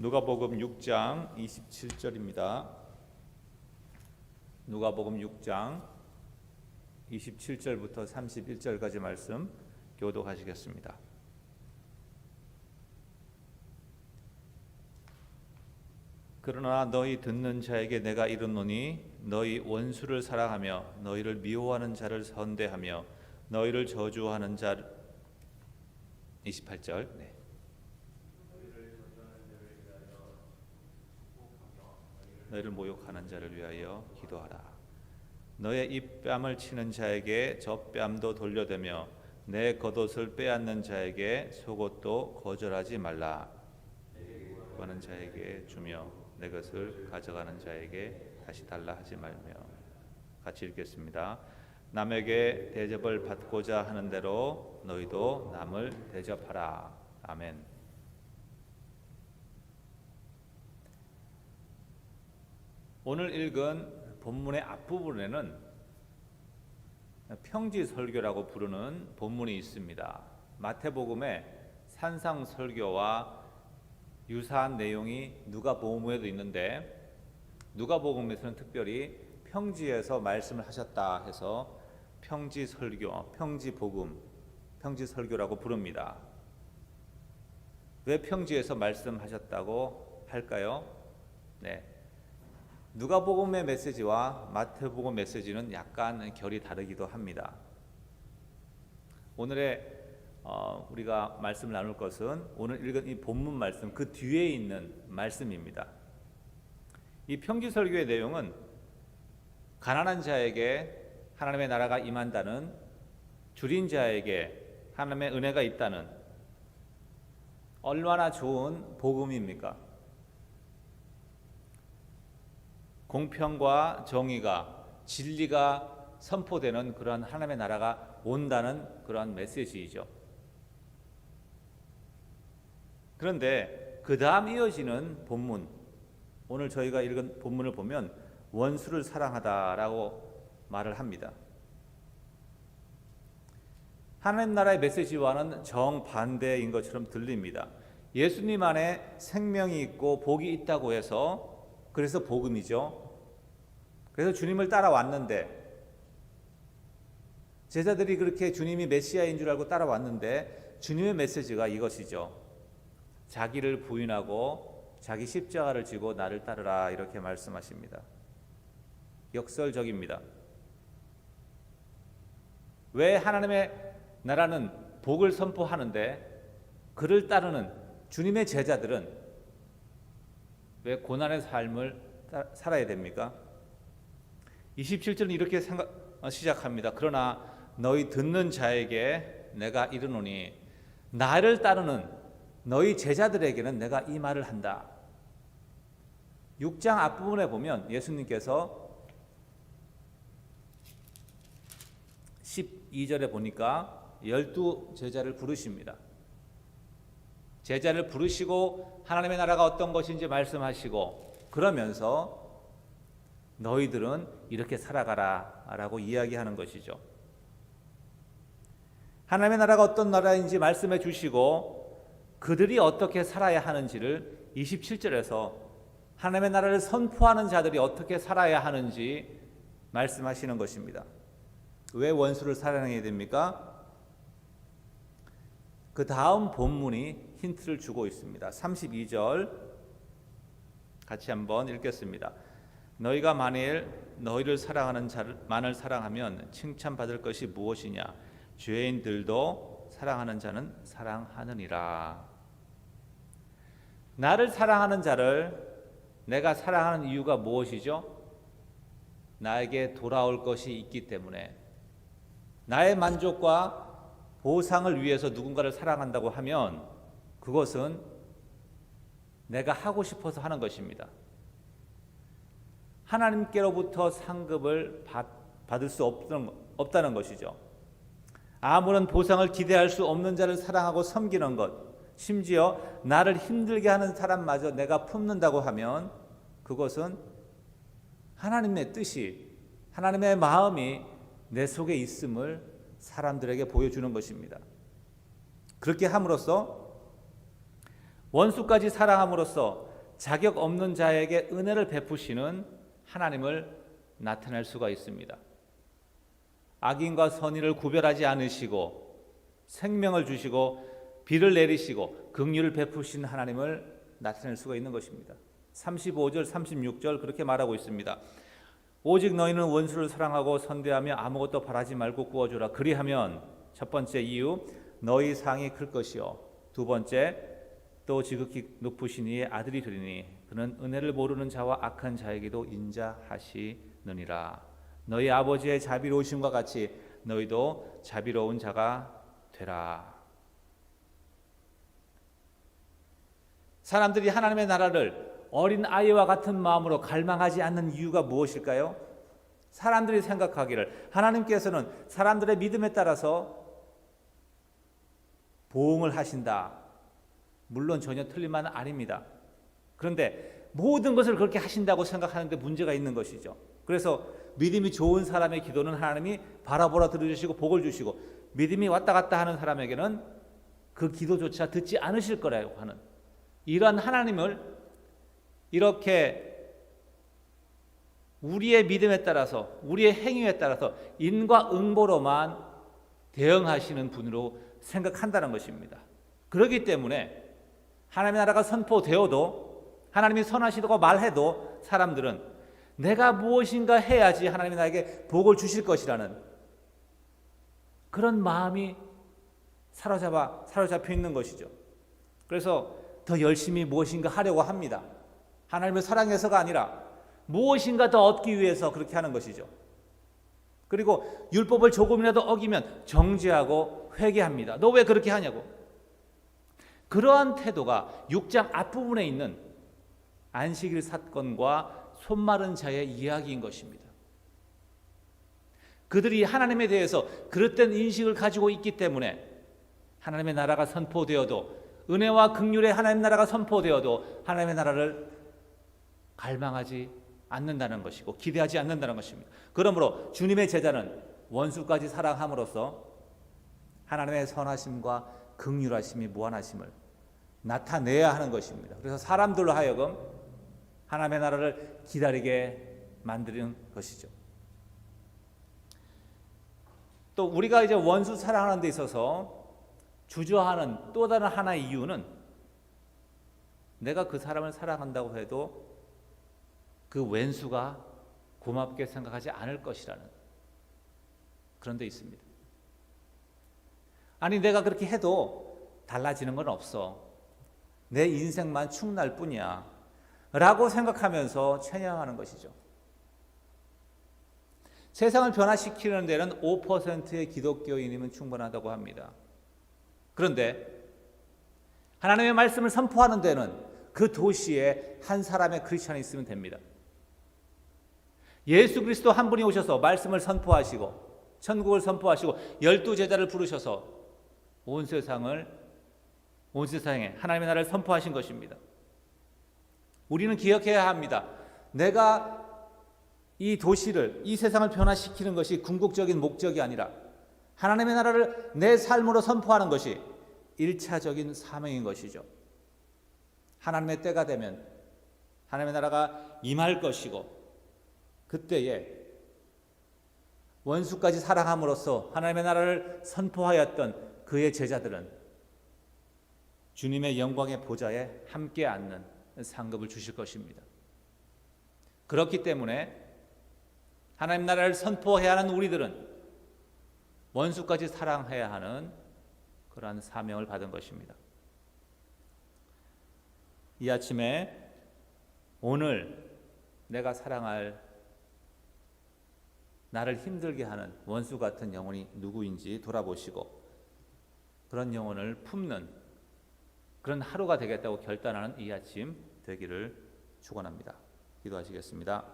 누가복음 6장 27절입니다. 누가복음 6장 27절부터 31절까지 말씀 교독하시겠습니다. 그러나 너희 듣는 자에게 내가 이르노니 너희 원수를 사랑하며 너희를 미워하는 자를 선대하며 너희를 저주하는 자 28절 너희를 모욕하는 자를 위하여 기도하라. 너의 입뺨을 치는 자에게 젖뺨도 돌려대며 내 겉옷을 빼앗는 자에게 속옷도 거절하지 말라. 구하는 자에게 주며 내 것을 가져가는 자에게 다시 달라 하지 말며. 같이 읽겠습니다. 남에게 대접을 받고자 하는 대로 너희도 남을 대접하라. 아멘. 오늘 읽은 본문의 앞부분에는 평지설교라고 부르는 본문이 있습니다. 마태복음의 산상설교와 유사한 내용이 누가복음에도 있는데 누가복음에서는 특별히 평지에서 말씀을 하셨다 해서 평지설교, 평지복음, 평지설교라고 부릅니다. 왜 평지에서 말씀하셨다고 할까요? 누가복음의 메시지와 마태복음 메시지는 약간 결이 다르기도 합니다. 오늘의 우리가 말씀을 나눌 것은 오늘 읽은 이 본문 말씀 그 뒤에 있는 말씀입니다. 이 평지설교의 내용은 가난한 자에게 하나님의 나라가 임한다는, 줄인 자에게 하나님의 은혜가 있다는 얼마나 좋은 복음입니까? 공평과 정의가, 진리가 선포되는 그러한 하나님의 나라가 온다는 그러한 메시지이죠. 그런데 그 다음 이어지는 본문, 오늘 저희가 읽은 본문을 보면 원수를 사랑하다라고 말을 합니다. 하나님 나라의 메시지와는 정반대인 것처럼 들립니다. 예수님 안에 생명이 있고 복이 있다고 해서 그래서 복음이죠. 그래서 주님을 따라왔는데 제자들이 그렇게 주님이 메시아인 줄 알고 따라왔는데 주님의 메시지가 이것이죠. 자기를 부인하고 자기 십자가를 지고 나를 따르라 이렇게 말씀하십니다. 역설적입니다. 왜 하나님의 나라는 복을 선포하는데 그를 따르는 주님의 제자들은 왜 고난의 삶을 살아야 됩니까? 27절은 이렇게 시작합니다. 그러나 너희 듣는 자에게 내가 이르노니 나를 따르는 너희 제자들에게는 내가 이 말을 한다. 6장 앞부분에 보면 예수님께서 12절에 보니까 12제자를 부르십니다. 제자를 부르시고 하나님의 나라가 어떤 것인지 말씀하시고 그러면서 너희들은 이렇게 살아가라 라고 이야기하는 것이죠. 하나님의 나라가 어떤 나라인지 말씀해 주시고 그들이 어떻게 살아야 하는지를 27절에서 하나님의 나라를 선포하는 자들이 어떻게 살아야 하는지 말씀하시는 것입니다. 왜 원수를 사랑해야 됩니까? 그 다음 본문이 힌트를 주고 있습니다. 32절 같이 한번 읽겠습니다. 너희가 만일 너희를 사랑하는 자만을 사랑하면 칭찬받을 것이 무엇이냐? 죄인들도 사랑하는 자는 사랑하느니라. 나를 사랑하는 자를 내가 사랑하는 이유가 무엇이죠? 나에게 돌아올 것이 있기 때문에, 나의 만족과 보상을 위해서 누군가를 사랑한다고 하면 그것은 내가 하고 싶어서 하는 것입니다. 하나님께로부터 상급을 받을 수 없다는 것이죠. 아무런 보상을 기대할 수 없는 자를 사랑하고 섬기는 것, 심지어 나를 힘들게 하는 사람마저 내가 품는다고 하면 그것은 하나님의 뜻이, 하나님의 마음이 내 속에 있음을 사람들에게 보여주는 것입니다. 그렇게 함으로써 원수까지 사랑함으로써 자격 없는 자에게 은혜를 베푸시는 하나님을 나타낼 수가 있습니다. 악인과 선인을 구별하지 않으시고 생명을 주시고 비를 내리시고 긍휼을 베푸신 하나님을 나타낼 수가 있는 것입니다. 35절 36절 그렇게 말하고 있습니다. 오직 너희는 원수를 사랑하고 선대하며 아무것도 바라지 말고 구워주라. 그리하면 첫 번째 이유 너희 상이 클 것이요 두 번째 또 지극히 높으신 이의 아들이 되리니 그는 은혜를 모르는 자와 악한 자에게도 인자하시느니라. 너희 아버지의 자비로우심과 같이 너희도 자비로운 자가 되라. 사람들이 하나님의 나라를 어린 아이와 같은 마음으로 갈망하지 않는 이유가 무엇일까요? 사람들이 생각하기를 하나님께서는 사람들의 믿음에 따라서 보응을 하신다. 물론 전혀 틀린 말은 아닙니다. 그런데 모든 것을 그렇게 하신다고 생각하는데 문제가 있는 것이죠. 그래서 믿음이 좋은 사람의 기도는 하나님이 바라보라 들어주시고 복을 주시고, 믿음이 왔다 갔다 하는 사람에게는 그 기도조차 듣지 않으실 거라고 하는 이러한 하나님을 이렇게 우리의 믿음에 따라서 우리의 행위에 따라서 인과응보로만 대응하시는 분으로 생각한다는 것입니다. 그렇기 때문에 하나님의 나라가 선포되어도 하나님이 선하시다고 말해도 사람들은 내가 무엇인가 해야지 하나님이 나에게 복을 주실 것이라는 그런 마음이 사로잡혀 있는 것이죠. 그래서 더 열심히 무엇인가 하려고 합니다. 하나님을 사랑해서가 아니라 무엇인가 더 얻기 위해서 그렇게 하는 것이죠. 그리고 율법을 조금이라도 어기면 정죄하고 회개합니다. 너 왜 그렇게 하냐고. 그러한 태도가 6장 앞부분에 있는 안식일 사건과 손마른 자의 이야기인 것입니다. 그들이 하나님에 대해서 그릇된 인식을 가지고 있기 때문에 하나님의 나라가 선포되어도, 은혜와 긍휼의 하나님의 나라가 선포되어도 하나님의 나라를 갈망하지 않는다는 것이고 기대하지 않는다는 것입니다. 그러므로 주님의 제자는 원수까지 사랑함으로써 하나님의 선하심과 긍휼하심이 무한하심을 나타내야 하는 것입니다. 그래서 사람들로 하여금 하나님의 나라를 기다리게 만드는 것이죠. 또 우리가 이제 원수 사랑하는 데 있어서 주저하는 또 다른 하나의 이유는 내가 그 사람을 사랑한다고 해도 그 왼수가 고맙게 생각하지 않을 것이라는 그런 데 있습니다. 아니 내가 그렇게 해도 달라지는 건 없어. 내 인생만 축날 뿐이야 라고 생각하면서 찬양하는 것이죠. 세상을 변화시키는 데는 5%의 기독교인이면 충분하다고 합니다. 그런데 하나님의 말씀을 선포하는 데는 그 도시에 한 사람의 크리스천이 있으면 됩니다. 예수 그리스도 한 분이 오셔서 말씀을 선포하시고 천국을 선포하시고 12제자를 부르셔서 온 세상에 하나님의 나라를 선포하신 것입니다. 우리는 기억해야 합니다. 내가 이 도시를, 이 세상을 변화시키는 것이 궁극적인 목적이 아니라 하나님의 나라를 내 삶으로 선포하는 것이 1차적인 사명인 것이죠. 하나님의 때가 되면 하나님의 나라가 임할 것이고 그때에 원수까지 사랑함으로써 하나님의 나라를 선포하였던 그의 제자들은 주님의 영광의 보좌에 함께 앉는 상급을 주실 것입니다. 그렇기 때문에 하나님 나라를 선포해야 하는 우리들은 원수까지 사랑해야 하는 그러한 사명을 받은 것입니다. 이 아침에 오늘 내가 사랑할 나를 힘들게 하는 원수 같은 영혼이 누구인지 돌아보시고 그런 영혼을 품는 그런 하루가 되겠다고 결단하는 이 아침 되기를 축원합니다. 기도하시겠습니다.